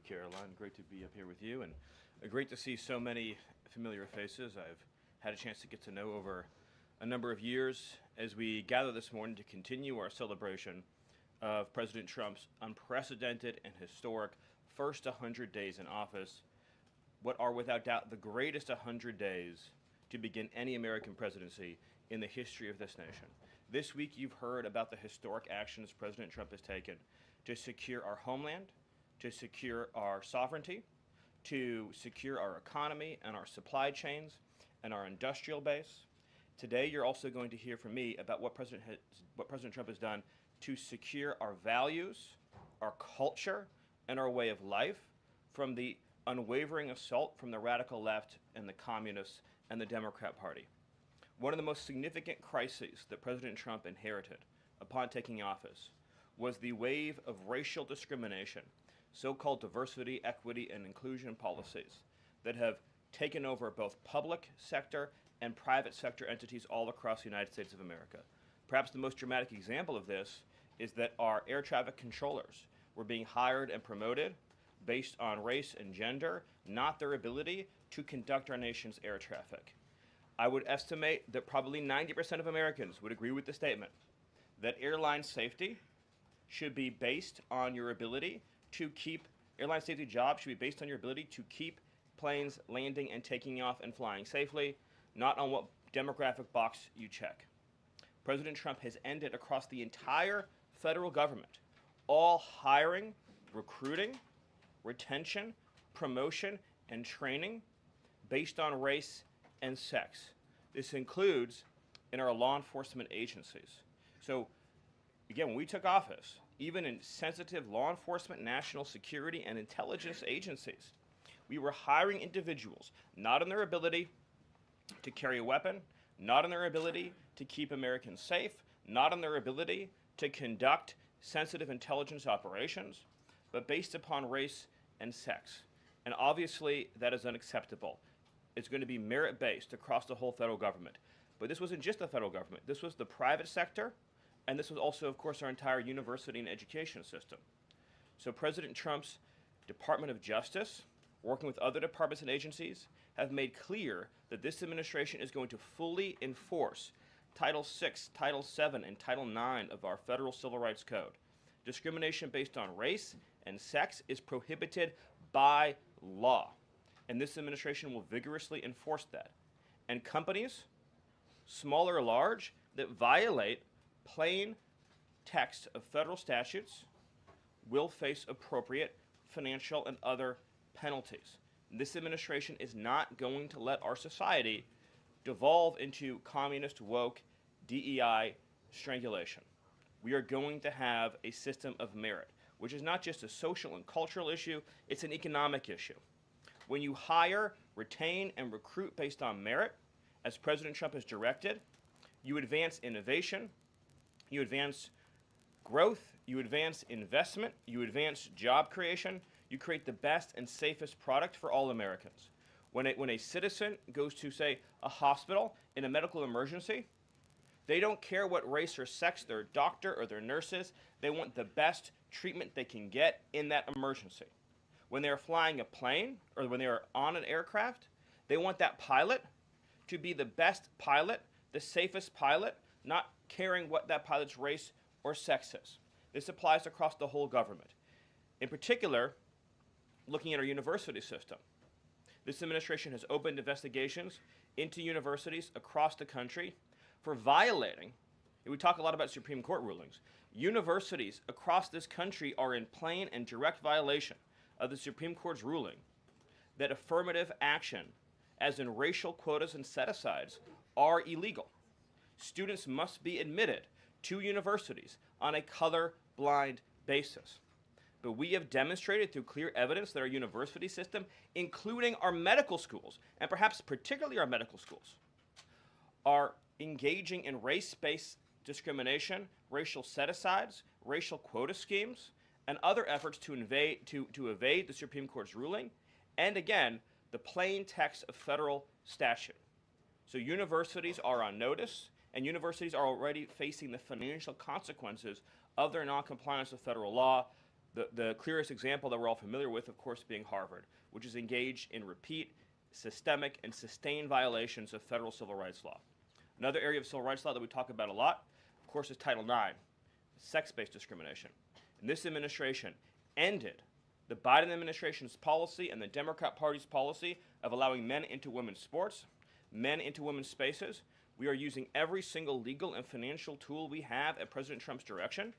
Caroline. Great to be up here with you, and great to see so many familiar faces I've had a chance to get to know over a number of years as we gather this morning to continue our celebration of President Trump's unprecedented and historic first 100 days in office, what are without doubt the greatest 100 days to begin any American presidency in the history of this nation. This week you've heard about the historic actions President Trump has taken to secure our homeland, to secure our sovereignty, to secure our economy and our supply chains and our industrial base. Today you're also going to hear from me about what President Trump has done to secure our values, our culture, and our way of life from the unwavering assault from the radical left and the communists and the Democrat Party. One of the most significant crises that President Trump inherited upon taking office was the wave of racial discrimination, so-called diversity, equity, and inclusion policies that have taken over both public sector and private sector entities all across the United States of America. Perhaps the most dramatic example of this is that our air traffic controllers were being hired and promoted based on race and gender, not their ability to conduct our nation's air traffic. I would estimate that probably 90% of Americans would agree with the statement that airline safety should be based on your ability to keep, airline safety jobs should be based on your ability to keep planes landing and taking off and flying safely, not on what demographic box you check. President Trump has ended across the entire federal government all hiring, recruiting, retention, promotion, and training based on race and sex. This includes in our law enforcement agencies. So again, when we took office, even in sensitive law enforcement, national security, and intelligence agencies, we were hiring individuals not on their ability to carry a weapon, not on their ability to keep Americans safe, not on their ability to conduct sensitive intelligence operations, but based upon race and sex. And obviously, that is unacceptable. It's going to be merit-based across the whole federal government. But this wasn't just the federal government. This was the private sector, and this was also, of course, our entire university and education system. So President Trump's Department of Justice, working with other departments and agencies, have made clear that this administration is going to fully enforce Title VI, Title VII, and Title IX of our Federal Civil Rights Code. Discrimination based on race and sex is prohibited by law, and this administration will vigorously enforce that. And companies, small or large, that violate plain text of federal statutes will face appropriate financial and other penalties. This administration is not going to let our society devolve into communist, woke, DEI strangulation. We are going to have a system of merit, which is not just a social and cultural issue, it's an economic issue. When you hire, retain, and recruit based on merit, as President Trump has directed, you advance innovation, you advance growth, you advance investment, you advance job creation, you create the best and safest product for all Americans. When a citizen goes to, say, a hospital in a medical emergency, they don't care what race or sex their doctor or their nurse is. They want the best treatment they can get in that emergency. When they're flying a plane or when they're on an aircraft, they want that pilot to be the best pilot, the safest pilot, not caring what that pilot's race or sex is. This applies across the whole government. In particular, looking at our university system, this administration has opened investigations into universities across the country for violating, and we talk a lot about Supreme Court rulings, universities across this country are in plain and direct violation of the Supreme Court's ruling that affirmative action, as in racial quotas and set-asides, are illegal. Students must be admitted to universities on a color-blind basis. But we have demonstrated through clear evidence that our university system, including our medical schools, and perhaps particularly our medical schools, are engaging in race-based discrimination, racial set-asides, racial quota schemes, and other efforts to evade the Supreme Court's ruling, and again, the plain text of federal statute. So universities are on notice, and universities are already facing the financial consequences of their noncompliance with federal law. The clearest example that we're all familiar with, of course, being Harvard, which is engaged in repeat, systemic, and sustained violations of federal civil rights law. Another area of civil rights law that we talk about a lot, of course, is Title IX, sex-based discrimination. And this administration ended the Biden administration's policy and the Democrat Party's policy of allowing men into women's sports, men into women's spaces. We are using every single legal and financial tool we have at President Trump's direction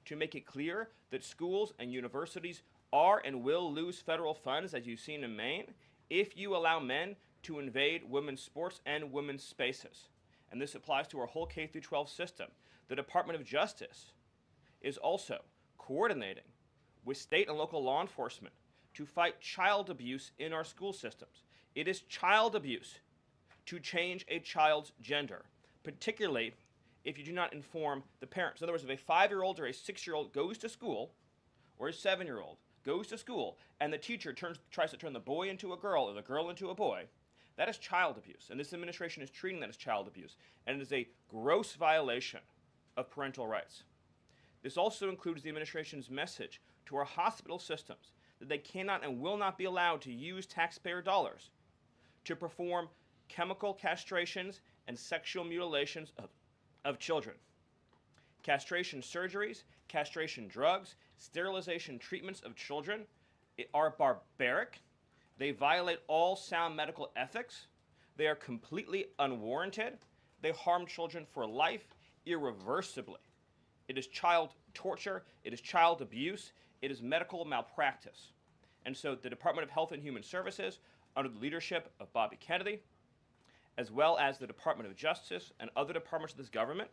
to make it clear that schools and universities are and will lose federal funds, as you've seen in Maine, if you allow men to invade women's sports and women's spaces. And this applies to our whole K-12 system. The Department of Justice is also coordinating with state and local law enforcement to fight child abuse in our school systems. It is child abuse to change a child's gender, particularly if you do not inform the parents. In other words, if a 5-year-old or a 6-year-old goes to school, or a 7-year-old goes to school, and the teacher tries to turn the boy into a girl or the girl into a boy, that is child abuse. And this administration is treating that as child abuse. And it is a gross violation of parental rights. This also includes the administration's message to our hospital systems that they cannot and will not be allowed to use taxpayer dollars to perform chemical castrations and sexual mutilations of children. Castration surgeries, castration drugs, sterilization treatments of children are barbaric. They violate all sound medical ethics. They are completely unwarranted. They harm children for life irreversibly. It is child torture. It is child abuse. It is medical malpractice. And so the Department of Health and Human Services, under the leadership of Bobby Kennedy, as well as the Department of Justice and other departments of this government,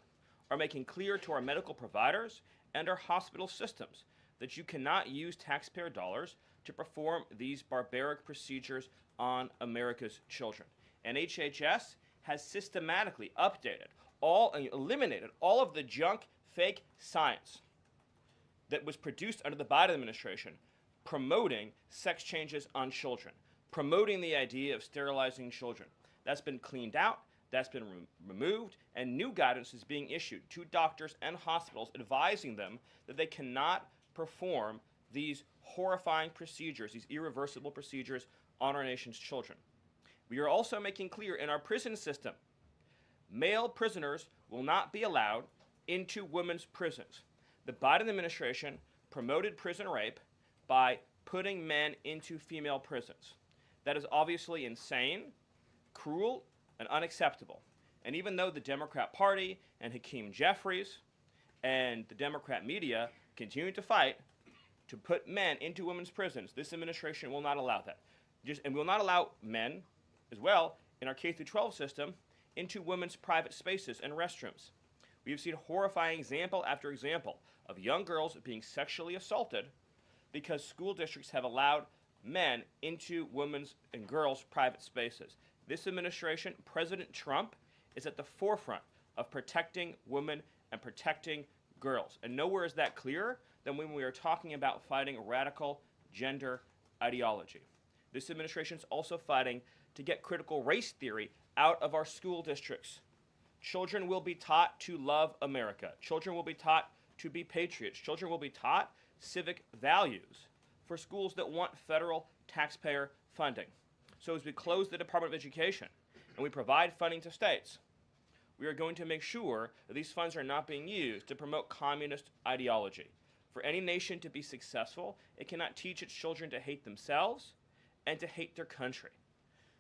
are making clear to our medical providers and our hospital systems that you cannot use taxpayer dollars to perform these barbaric procedures on America's children. And HHS has systematically updated eliminated all of the junk, fake science that was produced under the Biden administration promoting sex changes on children, promoting the idea of sterilizing children. That's been cleaned out, that's been removed, and new guidance is being issued to doctors and hospitals advising them that they cannot perform these horrifying procedures, these irreversible procedures on our nation's children. We are also making clear in our prison system, male prisoners will not be allowed into women's prisons. The Biden administration promoted prison rape by putting men into female prisons. That is obviously insane, cruel, and unacceptable. And even though the Democrat Party and Hakeem Jeffries and the Democrat media continue to fight to put men into women's prisons, this administration will not allow that. And will not allow men, as well, in our K-12 system, into women's private spaces and restrooms. We have seen horrifying example after example of young girls being sexually assaulted because school districts have allowed men into women's and girls' private spaces. This administration, President Trump, is at the forefront of protecting women and protecting girls. And nowhere is that clearer than when we are talking about fighting radical gender ideology. This administration is also fighting to get critical race theory out of our school districts. Children will be taught to love America. Children will be taught to be patriots. Children will be taught civic values for schools that want federal taxpayer funding. So as we close the Department of Education and we provide funding to states, we are going to make sure that these funds are not being used to promote communist ideology. For any nation to be successful, it cannot teach its children to hate themselves and to hate their country.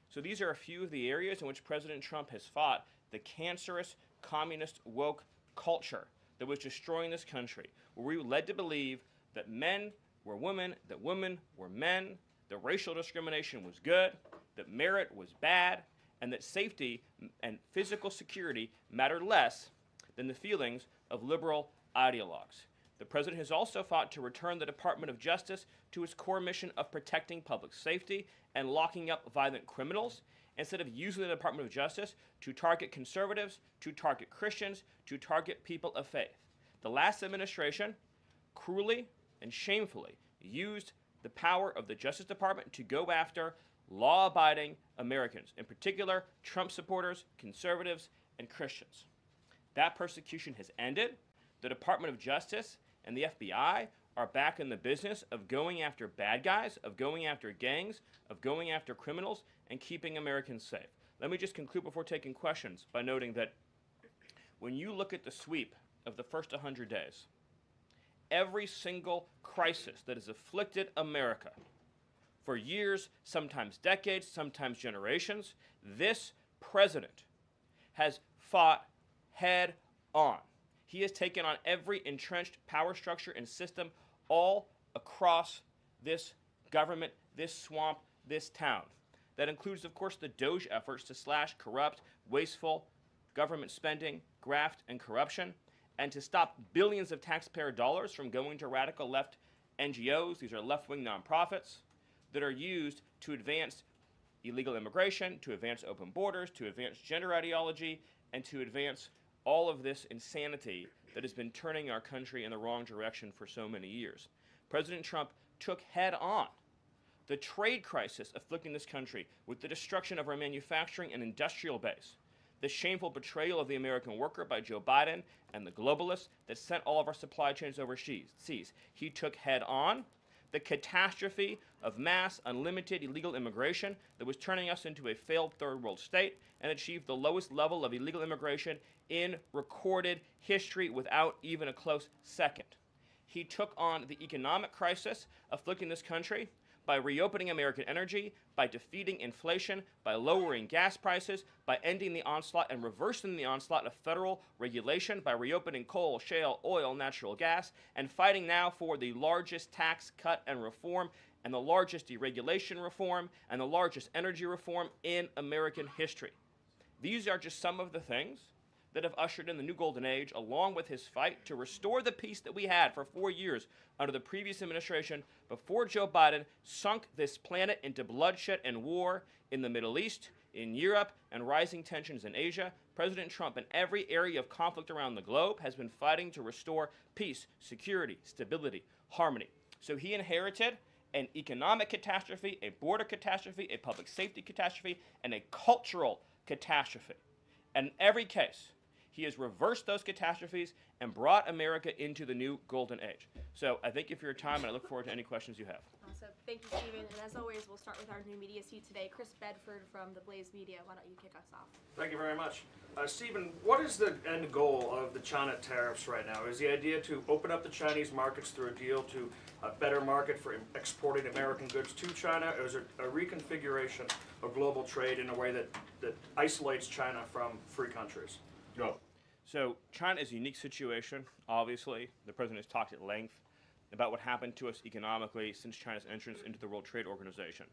So these are a few of the areas in which President Trump has fought the cancerous communist woke culture that was destroying this country, where we were led to believe that men were women, that women were men, that racial discrimination was good, that merit was bad, and that safety and physical security mattered less than the feelings of liberal ideologues. The president has also fought to return the Department of Justice to its core mission of protecting public safety and locking up violent criminals, instead of using the Department of Justice to target conservatives, to target Christians, to target people of faith. The last administration cruelly and shamefully used the power of the Justice Department to go after law-abiding Americans, in particular Trump supporters, conservatives, and Christians. That persecution has ended. The Department of Justice and the FBI are back in the business of going after bad guys, of going after gangs, of going after criminals, and keeping Americans safe. Let me just conclude before taking questions by noting that when you look at the sweep of the first 100 days, every single crisis that has afflicted America for years, sometimes decades, sometimes generations, this president has fought head on. He has taken on every entrenched power structure and system all across this government, this swamp, this town. That includes, of course, the DOGE efforts to slash corrupt, wasteful government spending, graft, and corruption, and to stop billions of taxpayer dollars from going to radical left NGOs. These are left-wing nonprofits that are used to advance illegal immigration, to advance open borders, to advance gender ideology, and to advance all of this insanity that has been turning our country in the wrong direction for so many years. President Trump took head on the trade crisis afflicting this country with the destruction of our manufacturing and industrial base, the shameful betrayal of the American worker by Joe Biden and the globalists that sent all of our supply chains overseas. He took head on the catastrophe of mass, unlimited illegal immigration that was turning us into a failed third world state, and achieved the lowest level of illegal immigration in recorded history without even a close second. He took on the economic crisis afflicting this country by reopening American energy, by defeating inflation, by lowering gas prices, by ending the onslaught and reversing the onslaught of federal regulation, by reopening coal, shale, oil, natural gas, and fighting now for the largest tax cut and reform, and the largest deregulation reform, and the largest energy reform in American history. These are just some of the things that have ushered in the new golden age, along with his fight to restore the peace that we had for 4 years under the previous administration before Joe Biden sunk this planet into bloodshed and war in the Middle East, in Europe, and rising tensions in Asia. President Trump, in every area of conflict around the globe, has been fighting to restore peace, security, stability, harmony. So he inherited an economic catastrophe, a border catastrophe, a public safety catastrophe, and a cultural catastrophe. And in every case, he has reversed those catastrophes and brought America into the new golden age. So I thank you for your time, and I look forward to any questions you have. Awesome. Thank you, Stephen. And as always, we'll start with our new media seat today. Chris Bedford from the Blaze Media. Why don't you kick us off? Thank you very much. Stephen, what is the end goal of the China tariffs right now? Is the idea to open up the Chinese markets through a deal to a better market for exporting American goods to China, or is it a reconfiguration of global trade in a way that isolates China from free countries? No. So China is a unique situation, obviously. The president has talked at length about what happened to us economically since China's entrance into the World Trade Organization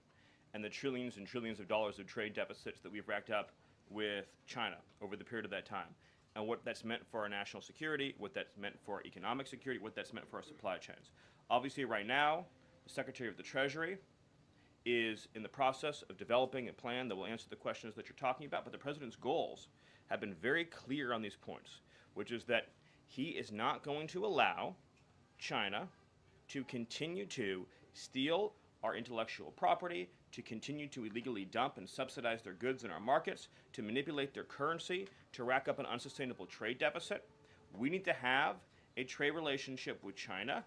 and the trillions and trillions of dollars of trade deficits that we've racked up with China over the period of that time, and what that's meant for our national security, what that's meant for our economic security, what that's meant for our supply chains. Obviously, right now, the Secretary of the Treasury is in the process of developing a plan that will answer the questions that you're talking about, but the president's goals have been very clear on these points, which is that he is not going to allow China to continue to steal our intellectual property, to continue to illegally dump and subsidize their goods in our markets, to manipulate their currency, to rack up an unsustainable trade deficit. We need to have a trade relationship with China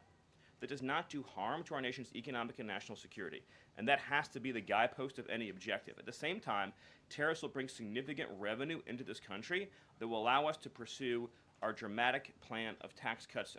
that does not do harm to our nation's economic and national security. And that has to be the guidepost of any objective. At the same time, tariffs will bring significant revenue into this country that will allow us to pursue our dramatic plan of tax cuts